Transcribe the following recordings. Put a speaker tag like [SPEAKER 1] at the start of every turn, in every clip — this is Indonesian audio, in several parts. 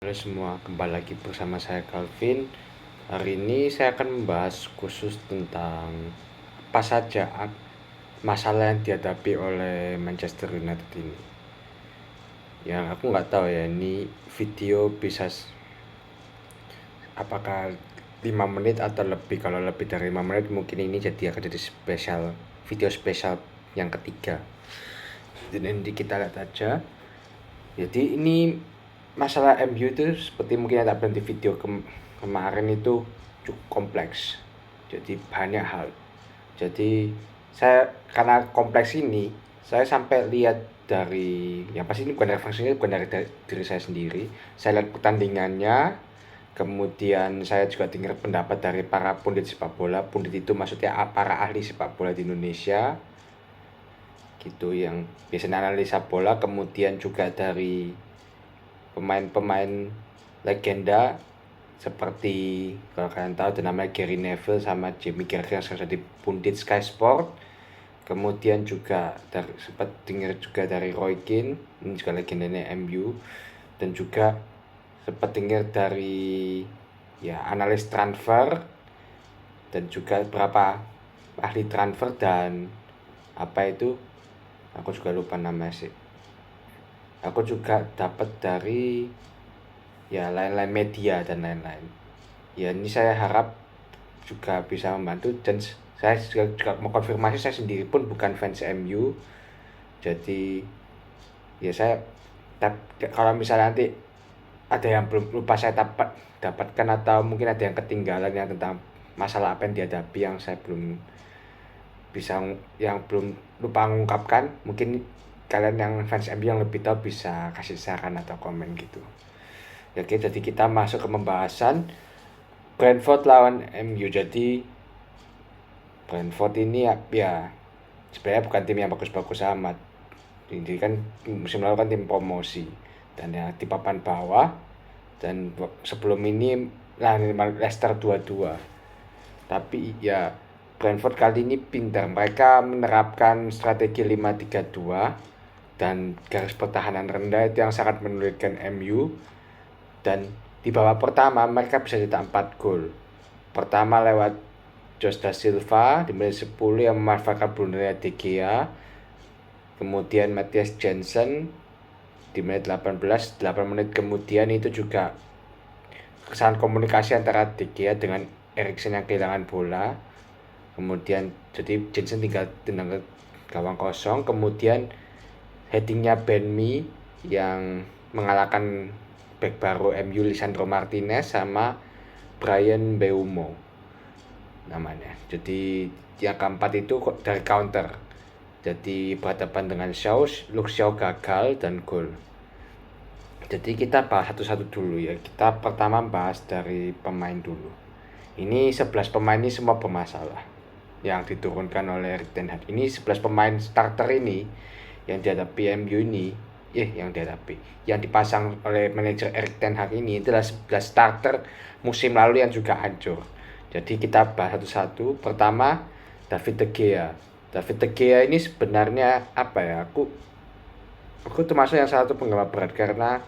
[SPEAKER 1] Halo semua, kembali lagi bersama saya Calvin. Hari ini saya akan membahas khusus tentang apa saja masalah yang dihadapi oleh Manchester United ini. Yang aku nggak tahu ya, ini video bisa apakah 5 menit atau lebih. Kalau lebih dari 5 menit mungkin ini akan jadi video spesial yang ketiga. Jadi nanti kita lihat aja. Jadi ini masalah MU itu seperti mungkin ada di video kemarin itu cukup kompleks. Jadi banyak hal. Jadi saya karena kompleks ini saya sampai lihat dari yang pasti ini bukan referensinya, bukan dari diri saya sendiri. Saya lihat pertandingannya, kemudian saya juga dengar pendapat dari para pundit sepak bola. Pundit itu maksudnya para ahli sepak bola di Indonesia gitu, yang biasanya analisa bola, kemudian juga dari pemain-pemain legenda seperti kalau kalian tahu ada namanya Gary Neville sama Jamie Carragher yang sekarang jadi pundit Sky Sport. Kemudian juga sempat dengar juga dari Roy Keane, ini juga legendanya MU, dan juga sempat dengar dari analis transfer dan juga beberapa ahli transfer dan apa itu aku juga lupa namanya sih. Aku juga dapat dari lain-lain media dan lain-lain. Ya ini saya harap juga bisa membantu, dan saya juga mau konfirmasi, saya sendiri pun bukan fans MU. Jadi ya saya kalau misalnya nanti ada yang belum lupa saya dapatkan atau mungkin ada yang ketinggalan yang tentang masalah apa yang dihadapi yang saya belum lupa mengungkapkan, mungkin kalian yang fans MU yang lebih tahu bisa kasih saran atau komen gitu. Oke, jadi kita masuk ke pembahasan Brentford lawan MU. Jadi Brentford ini ya sebenarnya bukan tim yang bagus-bagus amat. Ini kan musim lalu kan tim promosi dan ya di papan bawah, dan sebelum ini Leicester 2-2. Tapi ya Brentford kali ini pintar, mereka menerapkan strategi 5-3-2 dan garis pertahanan rendah itu yang sangat menyulitkan MU. Dan di babak pertama mereka bisa cetak 4 gol. Pertama lewat Jose da Silva di menit 10 yang memanfaatkan blundernya De Gea. Kemudian Matthias Jensen di menit 18, 8 menit kemudian itu juga kesalahan komunikasi antara De Gea dengan Eriksen yang kehilangan bola. Kemudian jadi Jensen tinggal tendang ke gawang kosong. Kemudian headingnya Ben Mee yang mengalahkan back baru MU Lisandro Martinez sama Bryan Mbeumo namanya. Jadi yang keempat itu dari counter. Jadi berhadapan dengan Luke Shaw gagal dan gol. Jadi kita bahas satu-satu dulu ya. Kita pertama bahas dari pemain dulu. Ini 11 pemain ini semua bermasalah yang diturunkan oleh Erik ten Hag. Ini 11 pemain starter ini yang dihadapi MU ini, yang dipasang oleh manajer Erik ten Hag ini adalah 11 starter musim lalu yang juga hancur. Jadi kita bahas satu-satu. Pertama, David De Gea. David De Gea ini sebenarnya apa ya? Aku termasuk yang satu penggemar berat karena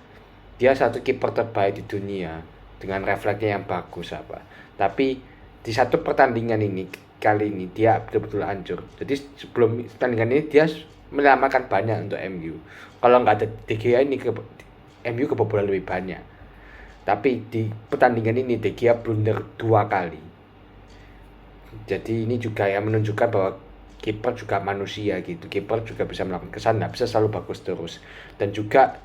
[SPEAKER 1] dia satu kiper terbaik di dunia dengan refleksnya yang bagus apa. Tapi di satu pertandingan ini kali ini dia betul-betul hancur. Jadi sebelum pertandingan ini dia menyelamatkan banyak untuk MU. Kalau nggak ada De Gea ini MU kebobolan lebih banyak. Tapi di pertandingan ini De Gea blunder 2 kali. Jadi ini juga yang menunjukkan bahwa kiper juga manusia gitu. Kiper juga bisa melakukan kesalahan, nggak bisa selalu bagus terus. Dan juga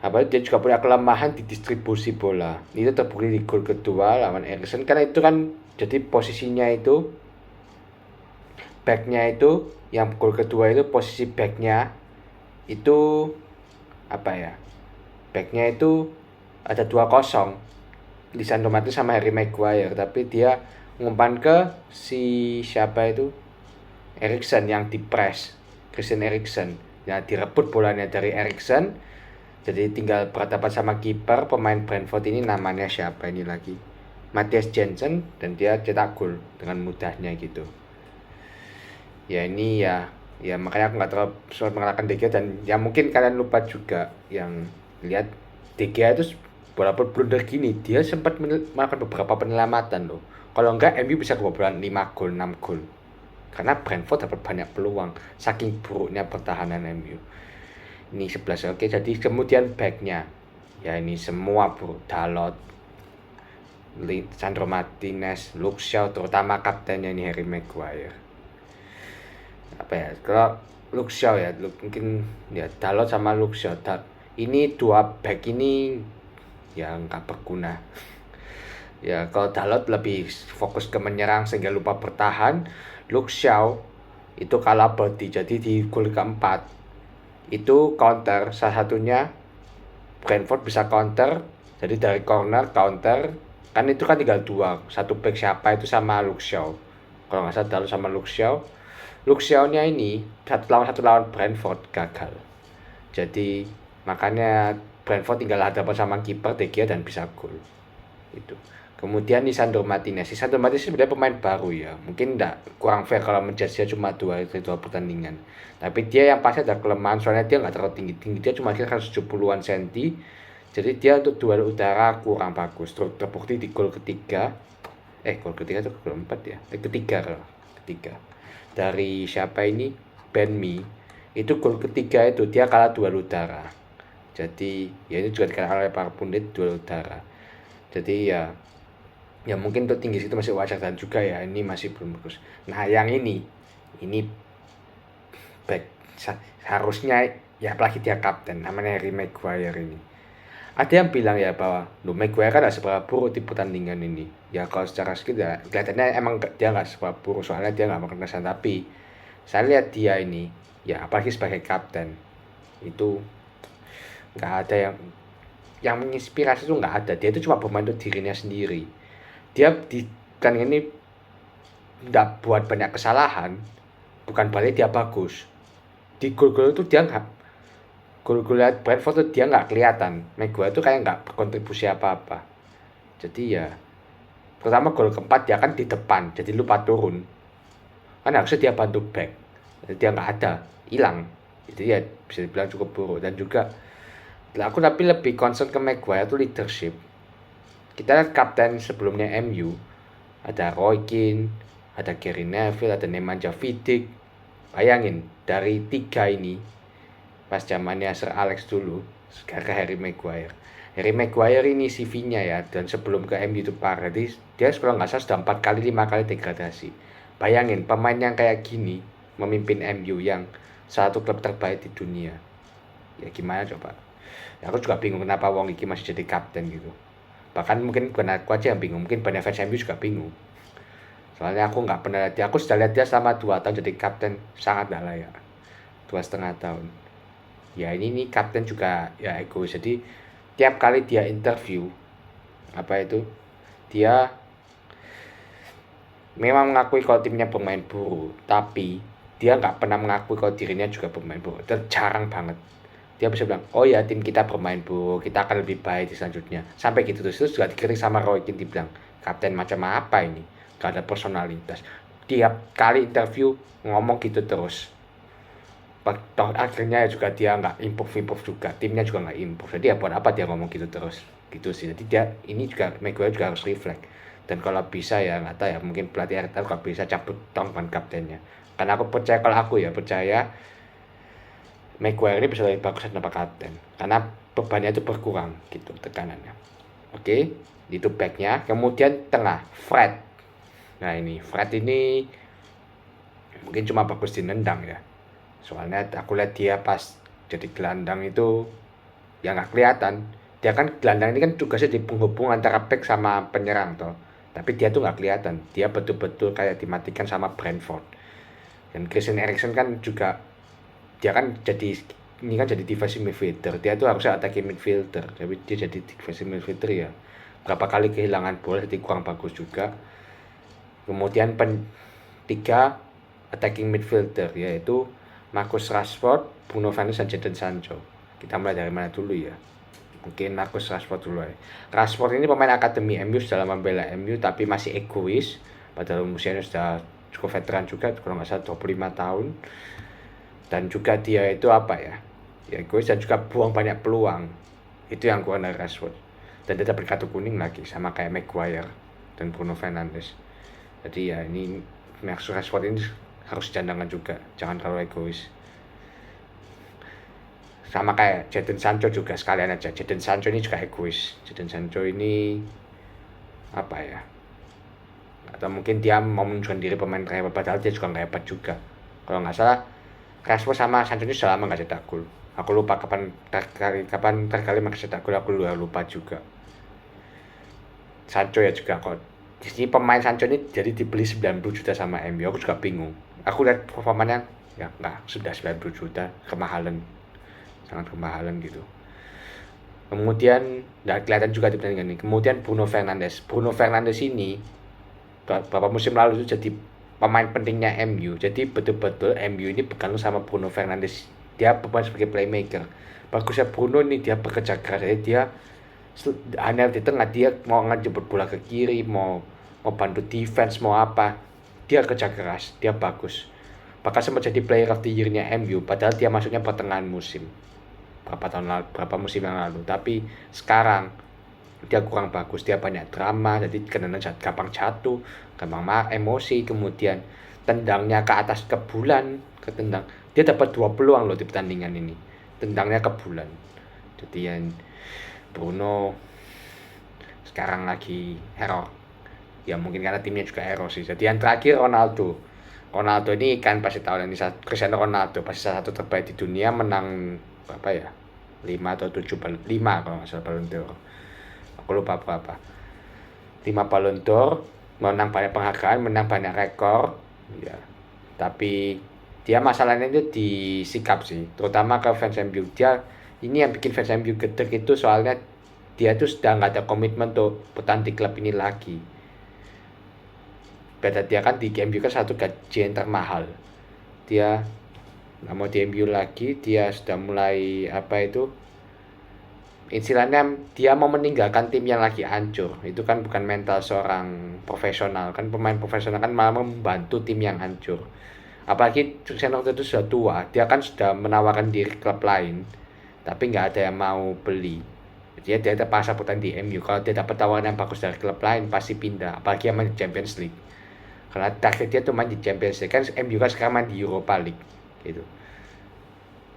[SPEAKER 1] dia juga punya kelemahan di distribusi bola. Itu terbukti di gol kedua lawan Eriksen, karena itu kan jadi posisinya itu backnya itu yang gol kedua itu posisi backnya itu backnya itu ada 2-0 Lisandro Martinez sama Harry Maguire, tapi dia ngumpan ke si siapa itu Eriksen yang dipres, Christian Eriksen. Ya direbut bolanya dari Eriksen. Jadi tinggal berhadapan sama kiper pemain Brentford ini, namanya siapa ini lagi, Matthias Jensen, dan dia cetak gol dengan mudahnya gitu. Ya ini ya makanya aku nggak terlalu sulit mengalahkan De Gea. Dan ya mungkin kalian lupa juga yang lihat De Gea itu walaupun blunder gini, dia sempat melakukan beberapa penyelamatan loh. Kalau enggak, MU bisa kebobolan 5 gol, 6 gol. Karena Brentford dapat banyak peluang, saking buruknya pertahanan MU. Ini 11, oke. Jadi kemudian backnya, ya ini semua buruk. Dalot, Sandro Martinez, Luke Shaw, terutama kaptennya ini Harry Maguire. Apa ya, kalau Luke Shaw ya, mungkin ya Dalot sama Luke Shaw. Ini dua back ini ya nggak berguna. Ya kalau Dalot lebih fokus ke menyerang sehingga lupa bertahan. Luke Shaw itu kalah body, jadi di gol keempat itu counter, salah satunya Brentford bisa counter, jadi dari corner counter, kan itu kan tinggal dua, satu back siapa itu sama Luke Shaw, kalau nggak salah Dalot sama Luke Shaw. Luke Shaw-nya ini satu lawan Brentford gagal, jadi makanya Brentford tinggal hadapan sama kiper De Gea dan bisa gol itu. Kemudian Lisandro Martinez sebenarnya pemain baru ya, mungkin kurang fair kalau menjudge dia cuma dua pertandingan. Tapi dia yang pasti ada kelemahan, soalnya dia nggak terlalu tinggi, dia cuma kira 170-an cm. Jadi dia untuk duel udara kurang bagus. Terbukti di gol ketiga itu gol keempat ya, ketiga dari siapa ini, Ben Mee, itu gol ketiga itu dia kalah duel udara. Jadi ya ini juga dikenal oleh para pundit duel udara. Jadi ya mungkin untuk tinggi situ masih wajar, dan juga ya ini masih belum bagus. Nah yang ini back harusnya ya, apalagi dia kapten namanya Harry Maguire ini. Ada yang bilang ya bahwa Maguire kan gak seberapa buruk di pertandingan ini. Ya kalau secara skill ya kelihatannya emang dia gak seberapa buruk, soalnya dia gak makan kesan. Tapi saya lihat dia ini ya, apalagi sebagai kapten itu nggak ada yang menginspirasi, itu nggak ada. Dia itu cuma bermain untuk dirinya sendiri. Dia kan ini nggak buat banyak kesalahan, bukan berarti dia bagus. Di gol-gol itu dia nggak, gol-gol Brentford itu dia nggak kelihatan. Maguire itu kayak nggak berkontribusi apa-apa. Jadi ya, pertama gol keempat dia kan di depan, jadi lupa turun. Kan harusnya dia bantu back, jadi dia nggak ada, hilang. Itu ya bisa dibilang cukup buruk. Dan juga aku tapi lebih concern ke Maguire itu leadership. Kita lihat kapten sebelumnya MU, ada Roy Keane, ada Gary Neville, ada Nemanja Vidic. Bayangin dari tiga ini pas zamannya Sir Alex dulu, sekarang Harry Maguire. Harry Maguire ini CV-nya ya, dan sebelum ke MU itu parah. Jadi dia kalau nggak salah sudah 4 kali 5 kali degradasi. Bayangin pemain yang kayak gini memimpin MU yang satu klub terbaik di dunia. Ya gimana coba? Ya, aku juga bingung kenapa Wong Iki masih jadi kapten gitu. Bahkan mungkin bukan aku aja yang bingung, mungkin banyak fans MU juga bingung. Soalnya aku nggak pernah lihat dia, aku sudah lihat dia selama 2 tahun jadi kapten, sangat gak layak. 2,5 tahun. Ya ini kapten juga ya egois. Jadi tiap kali dia interview dia memang mengakui kalau timnya bermain buruk, tapi dia nggak pernah mengakui kalau dirinya juga bermain buruk. Dan jarang banget dia bisa bilang, oh ya tim kita bermain buruk, kita akan lebih baik di selanjutnya. Sampai gitu terus juga dikritik sama Roy Keane, dibilang kapten macam apa ini, gak ada personalitas. Tiap kali interview ngomong gitu terus. Toh akhirnya juga dia nggak improve juga, timnya juga nggak improve. Jadi ya buat apa dia ngomong gitu terus, gitu sih. Jadi dia ini juga Maguire juga harus reflect. Dan kalau bisa ya nggak tahu ya, mungkin pelatih RTL kalau bisa cabut tongkat kaptennya. Karena aku percaya, kalau aku ya percaya Maguire ini bisa lebih bagus tanpa kapten, karena bebannya itu berkurang gitu, tekanannya. Oke, itu backnya. Kemudian tengah Fred. Nah ini Fred ini mungkin cuma bagus di nendang ya, soalnya aku lihat dia pas jadi gelandang itu ya nggak kelihatan. Dia kan gelandang ini kan tugasnya di penghubung antara back sama penyerang toh, tapi dia tuh nggak kelihatan. Dia betul-betul kayak dimatikan sama Brentford. Dan Christian Eriksen kan juga, dia kan jadi defensive midfielder. Dia tuh harusnya attacking midfielder, tapi dia jadi defensive midfielder ya. Berapa kali kehilangan bola, jadi kurang bagus juga. Kemudian 3 attacking midfielder, yaitu Marcus Rashford, Bruno Fernandes, dan Jadon Sancho. Kita mulai dari mana dulu ya? Mungkin Marcus Rashford dulu ya. Rashford ini pemain akademi MU, sudah lama membela MU tapi masih egois. Padahal usianya sudah cukup veteran juga, kalau nggak salah 25 tahun. Dan juga dia itu ya egois dan juga buang banyak peluang. Itu yang kurang dari Rashford. Dan dia dapat kartu kuning lagi sama kayak Maguire dan Bruno Fernandes. Jadi ya ini Rashford ini harus cadangan juga, jangan terlalu egois. Sama kayak Jadon Sancho juga sekalian aja. Jadon Sancho ini juga egois. Jadon Sancho ini apa ya? Atau mungkin dia mau menunjukkan diri pemain terhebat, padahal dia juga nggak hebat juga. Kalau nggak salah, Rashford sama Sancho ini sudah lama nggak cetak gol. Aku lupa kapan terkali mereka cetak gol, aku lupa juga. Sancho ya juga kok. Jadi pemain Sancho ini jadi dibeli 90 juta sama MU, aku juga bingung. Aku lihat performanya ya nggak, sudah 90 juta, kemahalan. Sangat kemahalan gitu. Kemudian nggak kelihatan juga di pertandingan ini. Kemudian Bruno Fernandes ini beberapa musim lalu itu jadi pemain pentingnya MU. Jadi betul-betul MU ini pegang sama Bruno Fernandes. Dia bermain sebagai playmaker. Bagusnya Bruno ini dia bekerja keras. Dia hanya di tengah, dia mau ngejemput bola ke kiri, mau bantu defense, mau apa. Dia kerja keras, dia bagus. Bahkan sempat jadi player of the year-nya MU, padahal dia masuknya pertengahan musim. Berapa musim yang lalu. Tapi sekarang dia kurang bagus, dia banyak drama, jadi kadang-kadang gampang jatuh, gampang emosi, kemudian tendangnya ke atas ke bulan, ketendang. Dia dapat 2 peluang loh di pertandingan ini. Tendangnya ke bulan. Jadi yang Bruno sekarang lagi error. Ya mungkin karena timnya juga error sih. Jadi yang terakhir Ronaldo ini kan pasti tahu ini Cristiano Ronaldo pasti salah satu terbaik di dunia, menang berapa ya? 5 atau 7 5 kalau nggak salah Ballon d'Or. Aku lupa berapa. 5 Ballon d'Or, menang banyak penghargaan, menang banyak rekor. Ya. Tapi dia masalahnya itu di sikap sih, terutama ke fans MU. Ini yang bikin fans MU gedek itu soalnya dia tuh sudah nggak ada komitmen untuk bertahan di klub ini lagi. Beda dia kan di MU kan satu gaji yang termahal. Dia nggak mau di MU lagi, dia sudah mulai istilahnya dia mau meninggalkan tim yang lagi hancur. Itu kan bukan mental seorang profesional, kan pemain profesional kan malah membantu tim yang hancur. Apalagi Cristiano Ronaldo itu sudah tua, dia kan sudah menawarkan diri klub lain, tapi nggak ada yang mau beli. Jadi dia terpaksa bertahan di MU. Kalau dia dapat tawaran yang bagus dari klub lain, pasti pindah. Apalagi yang main di Champions League. Karena target dia tuh main di Champions League, kan MU kan sekarang main di Europa League, gitu.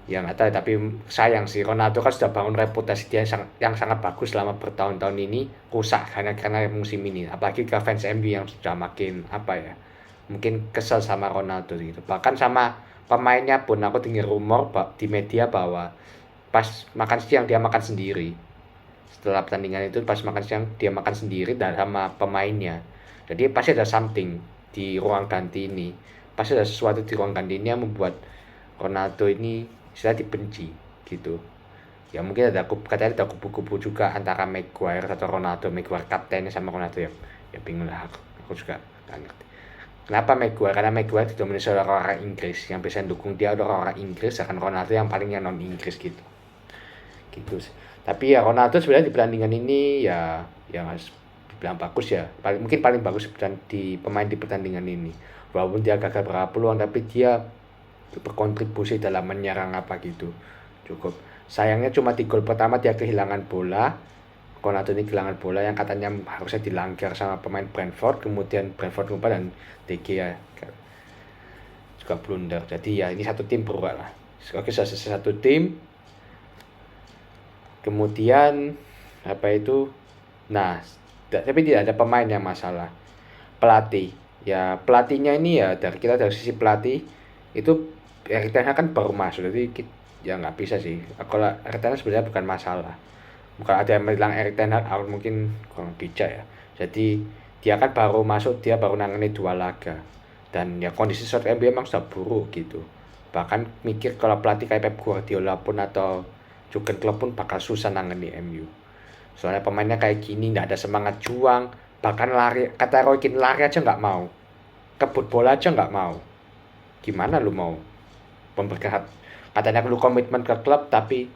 [SPEAKER 1] Ya nggak tahu, tapi sayang sih Ronaldo kan sudah bangun reputasi dia yang sangat bagus selama bertahun-tahun ini, rusak karena musim ini. Apalagi ke fans MU yang sudah makin mungkin kesel sama Ronaldo gitu. Bahkan sama pemainnya pun aku dengar rumor di media bahwa pas makan siang dia makan sendiri. Setelah pertandingan itu pas makan siang dia makan sendiri dan sama pemainnya. Jadi pasti ada something di ruang ganti ini. Pasti ada sesuatu di ruang ganti ini yang membuat Ronaldo ini sudah dibenci gitu. Ya mungkin katanya ada kubu-kubu juga antara Maguire atau Ronaldo. Maguire kaptennya sama Ronaldo ya bingung lah aku juga gak ngerti. Kenapa Maguire? Karena Maguire didominasi oleh orang Inggris, yang bisa dukung dia adalah orang Inggris, akan Ronaldo yang palingnya non Inggris gitu sih. Tapi ya Ronaldo sebenarnya di pertandingan ini ya harus dibilang bagus ya, mungkin paling bagus di pemain di pertandingan ini. Walaupun dia gagal berapa peluang, tapi dia berkontribusi dalam menyerang gitu. Cukup. Sayangnya cuma di gol pertama dia kehilangan bola. Ronaldo ini kehilangan bola yang katanya harusnya dilanggar sama pemain Brentford, kemudian Brentford lupa dan De Gea juga blunder. Jadi ya ini satu tim berubah lah. Oke, selesai satu tim. Kemudian tapi tidak ada pemain yang masalah. Pelatih. Ya pelatihnya ini ya dari sisi pelatih itu Erik ten Hag kan baru masuk, jadi ya nggak bisa sih. Kalau Erik ten Hag sebenarnya bukan masalah. Bukan ada yang bilang Erik ten Hag mungkin kurang bijak ya. Jadi dia kan baru masuk, dia baru nangani 2 laga. Dan ya kondisi short MU memang sudah buruk gitu. Bahkan mikir kalau pelatih kayak Pep Guardiola pun atau Jurgen Klopp pun bakal susah nangani MU. Soalnya pemainnya kayak gini, nggak ada semangat juang. Bahkan lari, kata Roy Keane, lari aja nggak mau. Kebut bola aja nggak mau. Gimana lu mau memperkehat? Katanya lu komitmen ke klub tapi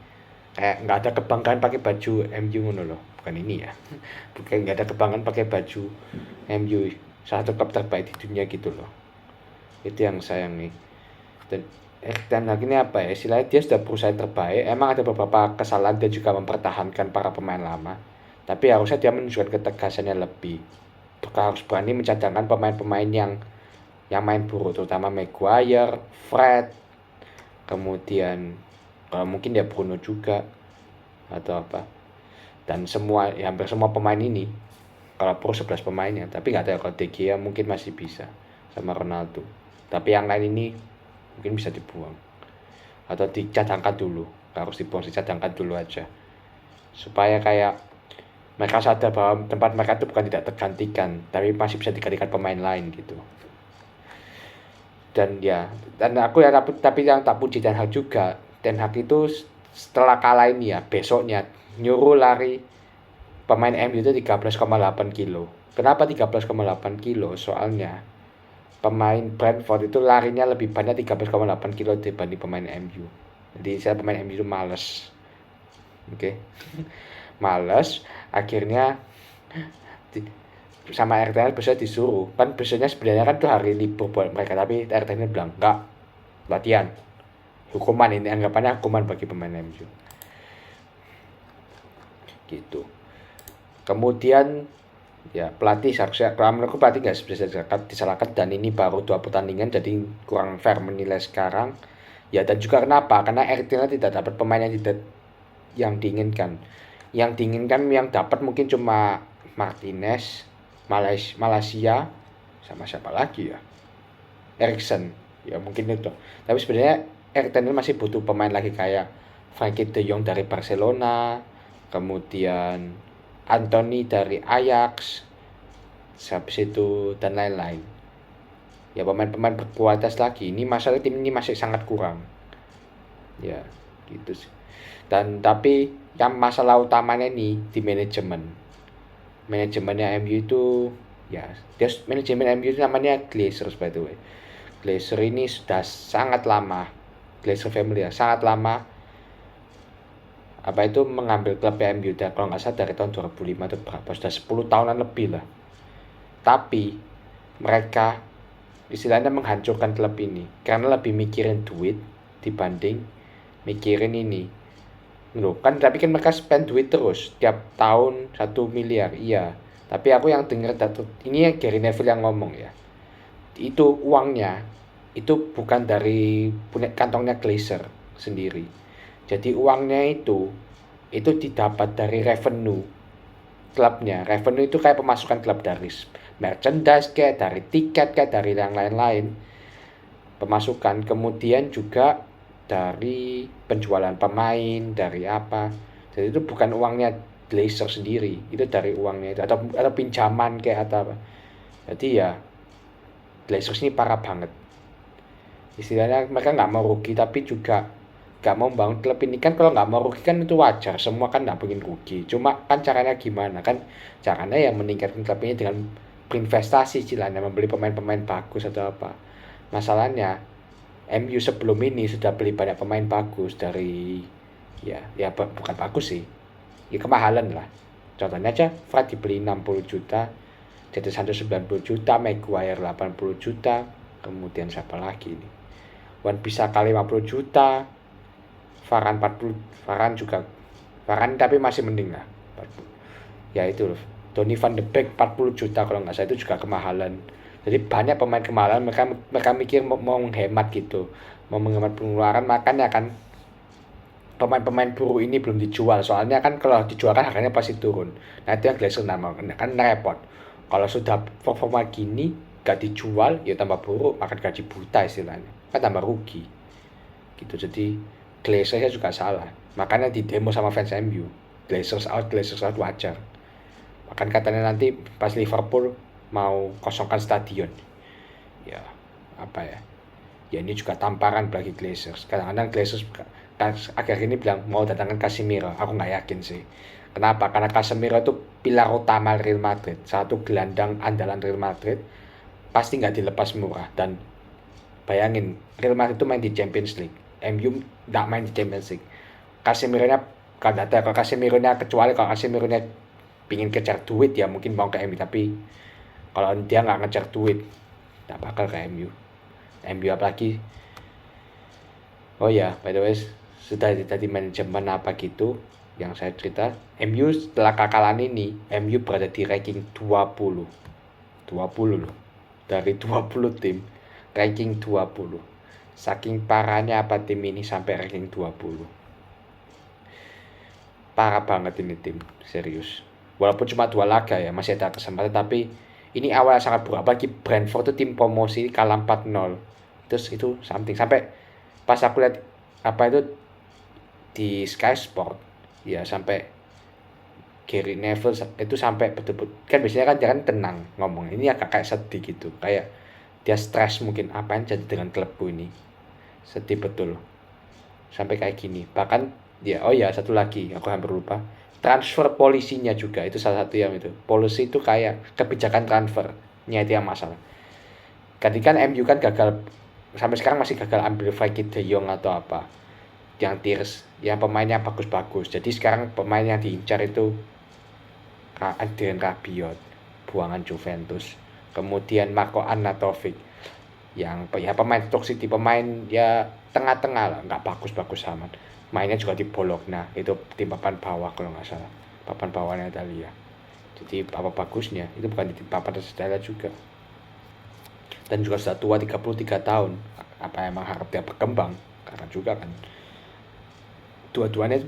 [SPEAKER 1] kayak nggak ada kebanggaan pakai baju MU ngono loh. Bukan ini ya. Bukan nggak ada kebanggaan pakai baju MU, salah satu klub terbaik di dunia gitu loh. Itu yang sayang nih. Dan Erik ten Hag ini apa ya, istilahnya dia sudah berusaha yang terbaik. Emang ada beberapa kesalahan, dia juga mempertahankan para pemain lama, tapi harusnya dia menunjukkan ketegasannya lebih. Harus berani mencadangkan pemain-pemain yang main buruk, terutama Maguire, Fred, kemudian mungkin dia Bruno juga atau apa. Dan semua, ya hampir semua pemain ini, kalau perlu 11 pemainnya, tapi nggak tahu kalau De Gea mungkin masih bisa sama Ronaldo. Tapi yang lain ini mungkin bisa dibuang atau dicadangkan dulu. Harus dibuang, dicadangkan dulu aja, supaya kayak mereka sadar bahwa tempat mereka itu bukan tidak tergantikan, tapi masih bisa digantikan pemain lain gitu. Dan aku ya, tapi yang tak puji Ten Hag juga, Ten Hag itu setelah kalah ini ya, besoknya nyuruh lari pemain MU itu 13,8 kilo. Kenapa 13,8 kilo? Soalnya pemain Brentford itu larinya lebih banyak 13,8 kilo dibanding pemain MU. Jadi saya pemain MU itu males. Oke. Males, akhirnya sama RTL besok disuruh. Kan besoknya sebenarnya kan tuh hari libur buat mereka, tapi RTL bilang enggak, latihan. Hukuman ini, anggapannya hukuman bagi pemain MU. Gitu. Kemudian ya pelatih seharusnya, kalau menurutku pelatih nggak bisa disalahkan, dan ini baru 2 pertandingan jadi kurang fair menilai sekarang ya. Dan juga kenapa, karena RTL tidak dapat pemain yang diinginkan. Yang dapat mungkin cuma Martinez, Malaysia, sama siapa lagi ya, Eriksen ya mungkin itu. Tapi sebenarnya RTL masih butuh pemain lagi kayak Frankie de Jong dari Barcelona, kemudian Anthony dari Ajax, habis itu dan lain-lain. Ya pemain-pemain berkualitas lagi. Ini masalah tim ini masih sangat kurang. Ya, gitu sih. Dan tapi yang masalah utamanya nih di manajemen. Manajemennya MU itu ya, manajemen MU itu namanya Glazers by the way. Glazer ini sudah sangat lama, Glazer family ya, sangat lama mengambil klub MU, dan kalau nggak salah dari tahun 2005 atau berapa, sudah 10 tahunan lebih lah. Tapi mereka istilahnya menghancurkan klub ini karena lebih mikirin duit dibanding mikirin ini. Loh, tapi kan mereka spend duit terus tiap tahun 1 miliar, iya. Tapi aku yang dengar ini Gary Neville yang ngomong ya, itu uangnya itu bukan dari kantongnya Glazer sendiri. Jadi uangnya itu didapat dari revenue klubnya. Revenue itu kayak pemasukan klub dari merchandise, kayak dari tiket, kayak dari yang lain-lain. Pemasukan, kemudian juga dari penjualan pemain, dari apa. Jadi itu bukan uangnya Glazer sendiri, itu dari uangnya itu, atau pinjaman kayak atau apa. Jadi ya Glazers ini parah banget. Istilahnya mereka nggak mau rugi, tapi juga nggak mau bangun klub ini. Kan kalau nggak mau rugi kan itu wajar, semua kan nggak pengen rugi. Cuma kan caranya gimana, kan caranya yang meningkatkan klub ini dengan berinvestasi, istilahnya membeli pemain-pemain bagus atau apa. Masalahnya MU sebelum ini sudah beli banyak pemain bagus dari ya bukan bagus sih, ya kemahalan lah. Contohnya aja Fred dibeli 60 juta, Jadon Sancho 90 juta, Maguire 80 juta, kemudian siapa lagi ini, Wan Bissaka 50 juta, Varane 40, Varane tapi masih mending lah. Ya itu loh, Donny van de Beek 40 juta kalau nggak salah, itu juga kemahalan. Jadi banyak pemain kemahalan, mereka mikir mau menghemat gitu, mau menghemat pengeluaran, makanya kan pemain-pemain buruk ini belum dijual. Soalnya kan kalau dijual kan harganya pasti turun. Nah itu yang Glazer nama kan repot. Kalau sudah performa gini gak dijual, ya tambah buruk, makan gaji buta istilahnya, kan tambah rugi gitu. Jadi Glazers juga salah, makanya di demo sama fans MU, Glazers out wajar. Bahkan katanya nanti pas Liverpool mau kosongkan stadion, ya apa ya, ini juga tamparan bagi Glazers. Kadang-kadang Glazers akhir ini bilang mau datangkan Casemiro, aku nggak yakin sih. Kenapa? Karena Casemiro itu pilar utama Real Madrid, satu gelandang andalan Real Madrid, pasti nggak dilepas murah. Dan bayangin, Real Madrid itu main di Champions League, MU nggak main di Champions League. Casemironya kalau kecuali kalau Casemironya pingin kejar duit ya mungkin mau ke MU, tapi kalau dia nggak ngejar duit nggak bakal ke MU apalagi Oh ya, by the way, sudah tadi manajemen apa gitu yang saya cerita. MU setelah kekalahan ini, MU berada di ranking 20. 20 loh. Dari 20 tim, ranking 20. Saking parahnya apa tim ini sampai ranking 20. Parah banget ini tim, serius. Walaupun cuma 2 laga ya, masih ada kesempatan, tapi ini awal sangat buruk. Apalagi Brentford tuh tim promosi kalah 4-0. Terus itu something sampai pas aku lihat apa itu di Sky Sport ya, sampai Gary Neville itu sampai betul-betul, kan biasanya kan dia kan tenang ngomong, ini agak kayak sedih gitu, kayak dia stres mungkin apa yang jadi dengan klubku ini, sedih betul sampai kayak gini. Bahkan ya, oh ya satu lagi aku hampir lupa, transfer polisinya juga itu salah satu yang itu, polisi itu kayak kebijakan transfernya itu yang masalah. Ketika MU kan gagal sampai sekarang masih gagal ambil Frenkie de Jong atau apa yang tiers, yang pemainnya bagus-bagus. Jadi sekarang pemain yang diincar itu Adrian Rabiot, buangan Juventus. Kemudian Marco Arnautovic, yang ya pemain Stoke City, pemain ya tengah-tengah lah, nggak bagus-bagus amat. Mainnya juga di Bologna, itu tim papan bawah kalau nggak salah, papan bawahnya Italia. Jadi apa bagusnya, itu bukan di tim papan atas Italia juga. Dan juga sudah tua 33 tahun, apa emang harap dia berkembang, karena juga kan dua-duanya itu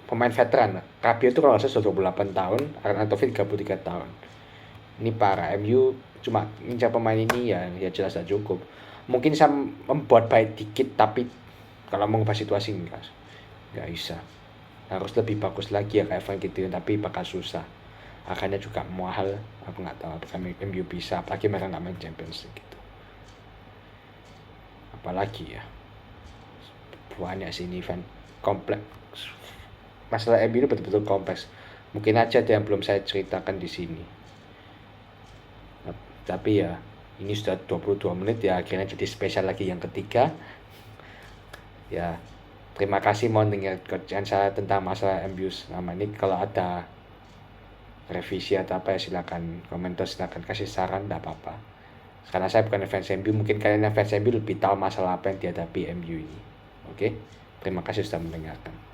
[SPEAKER 1] pemain veteran. Rabiot itu kalau nggak salah sudah 28 tahun, Arnautovic 33 tahun. Ini para MU cuma ngincar pemain ini ya jelas tidak cukup. Mungkin bisa membuat baik dikit, tapi kalau mengubah situasi nggak bisa. Harus lebih bagus lagi ya kayak Evan gitu, tapi bakal susah. Akhirnya juga mahal. Aku nggak tahu apakah MU bisa, apalagi mereka nggak main Champions League gitu. Apalagi ya banyak sini event kompleks. Masalah MU ini betul-betul kompleks. Mungkin aja ada yang belum saya ceritakan di sini. Tapi ya ini sudah 22 menit ya, akhirnya jadi spesial lagi yang ketiga. Ya, terima kasih mau dengar kerjaan saya tentang masalah MU selama ini. Kalau ada revisi atau apa ya silakan komentar, silakan kasih saran, tidak apa-apa. Karena saya bukan fans MU, mungkin kalian yang fans MU lebih tahu masalah apa yang dihadapi MU ini. Oke, terima kasih sudah mendengarkan.